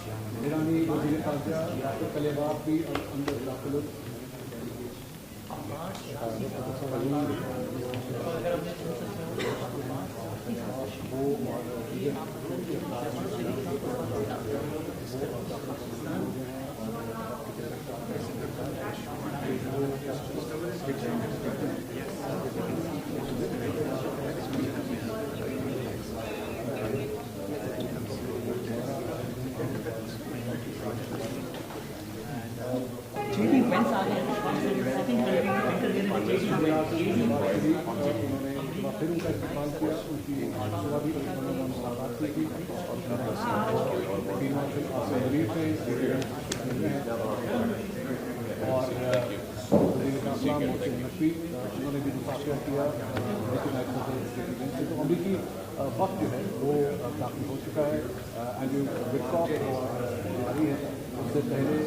ईरानी वज़ीर ख़ारजा डॉक्टर कलेबाफ भी अंदर दाखिल JD wins are the second country to enter there in the JD फिर उनका इस्तेमाल किया उनकी शुरुआती मुलाकात की और नकवी उन्होंने भी मुसाफिर किया तो अमरीकी वक्त जो है वो काफ़ी हो चुका है एंड जो विकॉप जारी है उससे पहले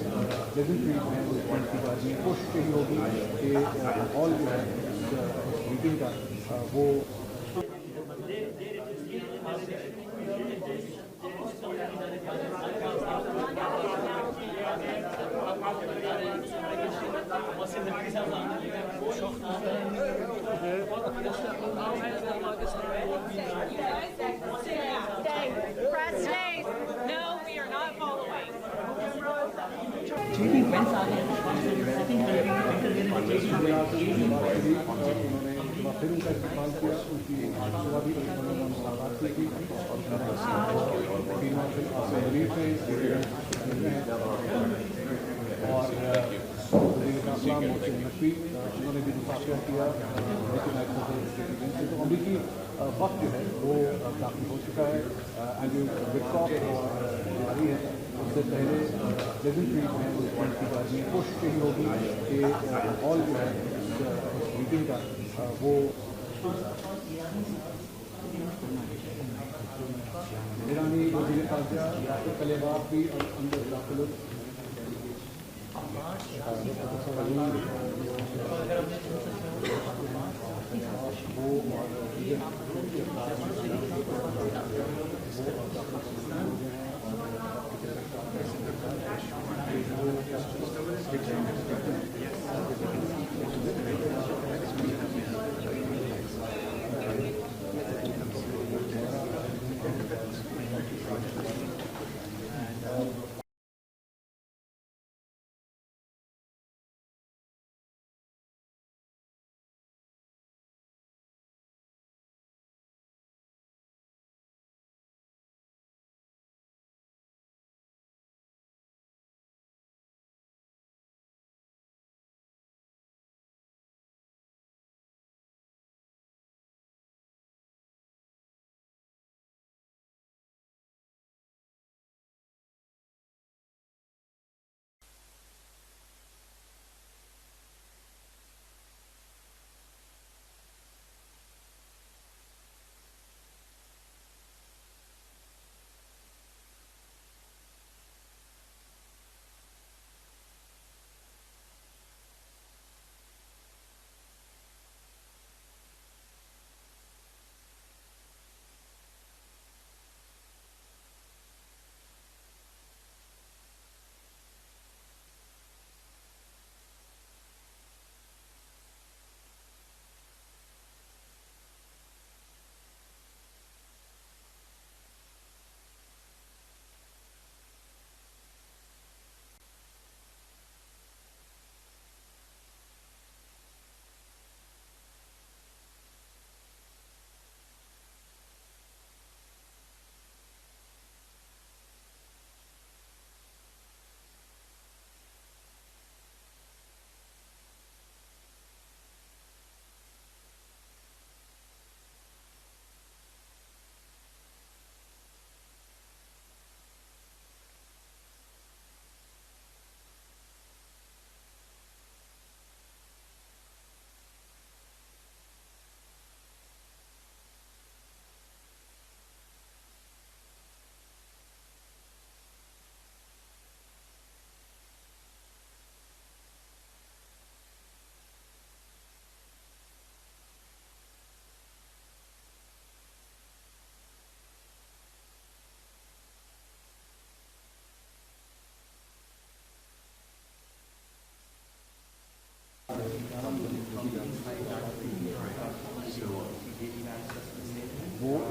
प्रेजेंट वीक में उस पॉइंट की जाती है कोशिश यही होगी कि ऑल जो है मीटिंग का वो Press stays. No, we are not following. JD wins are the second country to enter there in the JD फिर उनका इस्तेमाल किया उनकी शुरुआती मुलाकात की और नकवी उन्होंने भी मुसाफिर किया तो अमरीकी वक्त जो है वो काफ़ी हो चुका है एंड जो विकॉप जारी है उससे पहले प्रेजेंट वीक में उस पॉइंट की जाती है कोशिश यही होगी कि ऑल जो है मीटिंग का वो ईरानी वज़ीर ख़ारजा डॉक्टर कलेबाफ भी अंदर दाखिल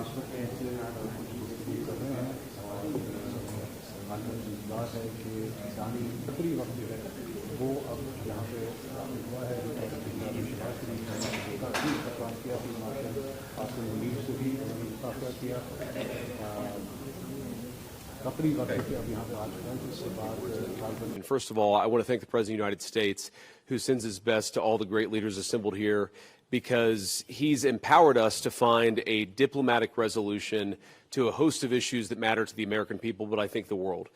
इस वक्त ऐसे कुछ कर रहे हैं और बात है कि इंसानी आखिरी वक्त जो है वो अब यहाँ पे हुआ है। काफ़ी काम किया आसिम मुनीर से भी मुकाबला किया आखिरी वक्त अब यहाँ पे आज इसके बाद। First of all, I want to thank the President of the United States, who sends his best to all the great leaders assembled here, because he's empowered us to find a diplomatic resolution to a host of issues that matter to the American people, but I think the world.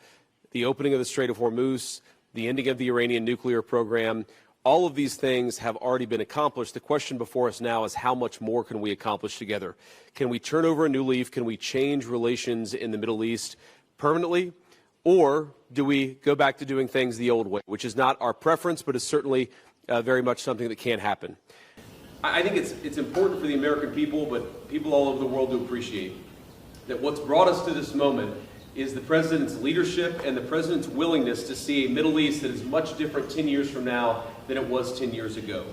The opening of the Strait of Hormuz, the ending of the Iranian nuclear program, all of these things have already been accomplished. The question before us now is how much more can we accomplish together? Can we turn over a new leaf? Can we change relations in the Middle East permanently? Or do we go back to doing things the old way, which is not our preference, but is certainly very much something that can happen. I think it's important for the American people, but people all over the world to appreciate that what's brought us to this moment is the President's leadership and the President's willingness to see a Middle East that is much different 10 years from now than it was 10 years ago.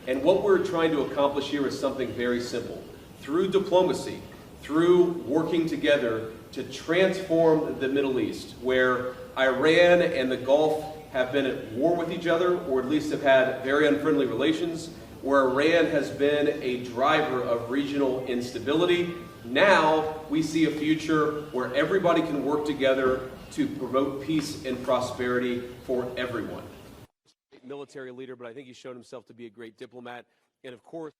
And what we're trying to accomplish here is something very simple. Through diplomacy, through working together to transform the Middle East, where Iran and the Gulf have been at war with each other, or at least have had very unfriendly relations, where Iran has been a driver of regional instability. Now we see a future where everybody can work together to promote peace and prosperity for everyone. Military leader, but I think he's shown himself to be a great diplomat. And of course,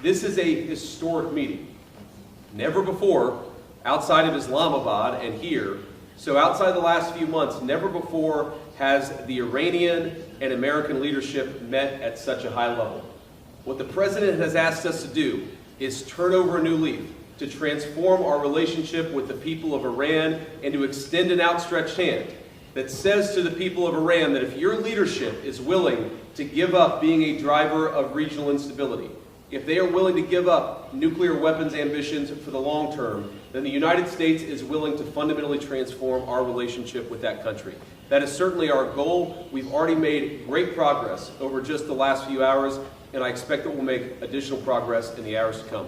this is a historic meeting. Never before, outside of Islamabad and here, so outside the last few months, never before has the Iranian and American leadership met at such a high level. What the President has asked us to do is turn over a new leaf, to transform our relationship with the people of Iran and to extend an outstretched hand that says to the people of Iran that if your leadership is willing to give up being a driver of regional instability, if they are willing to give up nuclear weapons ambitions for the long term, then the United States is willing to fundamentally transform our relationship with that country. That is certainly our goal. We've already made great progress over just the last few hours, and I expect that we'll make additional progress in the hours to come.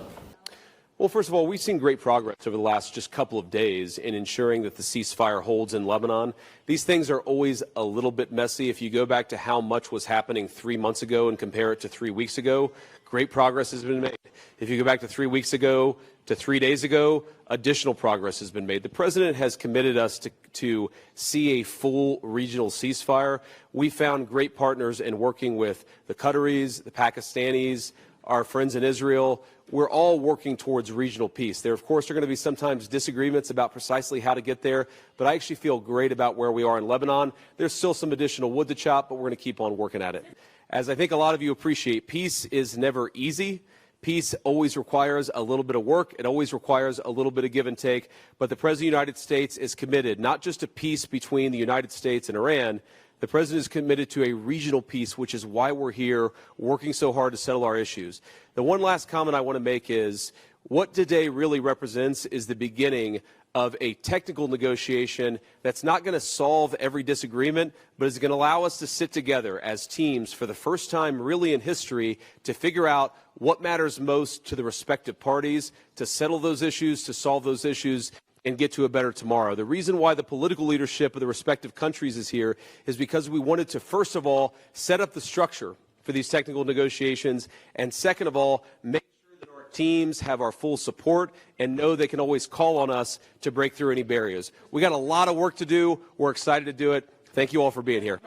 Well, first of all, we've seen great progress over the last just couple of days in ensuring that the ceasefire holds in Lebanon. These things are always a little bit messy. If you go back to how much was happening 3 months ago and compare it to 3 weeks ago, great progress has been made. If you go back to 3 weeks ago to 3 days ago, additional progress has been made. The President has committed us to see a full regional ceasefire. We found great partners in working with the Qataris, the Pakistanis, our friends in Israel. We're all working towards regional peace. There, of course, are going to be sometimes disagreements about precisely how to get there, but I actually feel great about where we are in Lebanon. There's still some additional wood to chop, but we're going to keep on working at it. As I think a lot of you appreciate, peace is never easy. Peace always requires a little bit of work. It always requires a little bit of give and take. But the President of the United States is committed not just to peace between the United States and Iran. The President is committed to a regional peace, which is why we're here working so hard to settle our issues. The one last comment I want to make is what today really represents is the beginning of a technical negotiation that's not going to solve every disagreement, but is going to allow us to sit together as teams for the first time really in history to figure out what matters most to the respective parties, to settle those issues, to solve those issues, and get to a better tomorrow. The reason why the political leadership of the respective countries is here is because we wanted to, first of all, set up the structure for these technical negotiations, and second of all, make sure that our teams have our full support and know they can always call on us to break through any barriers. We got a lot of work to do. We're excited to do it. Thank you all for being here.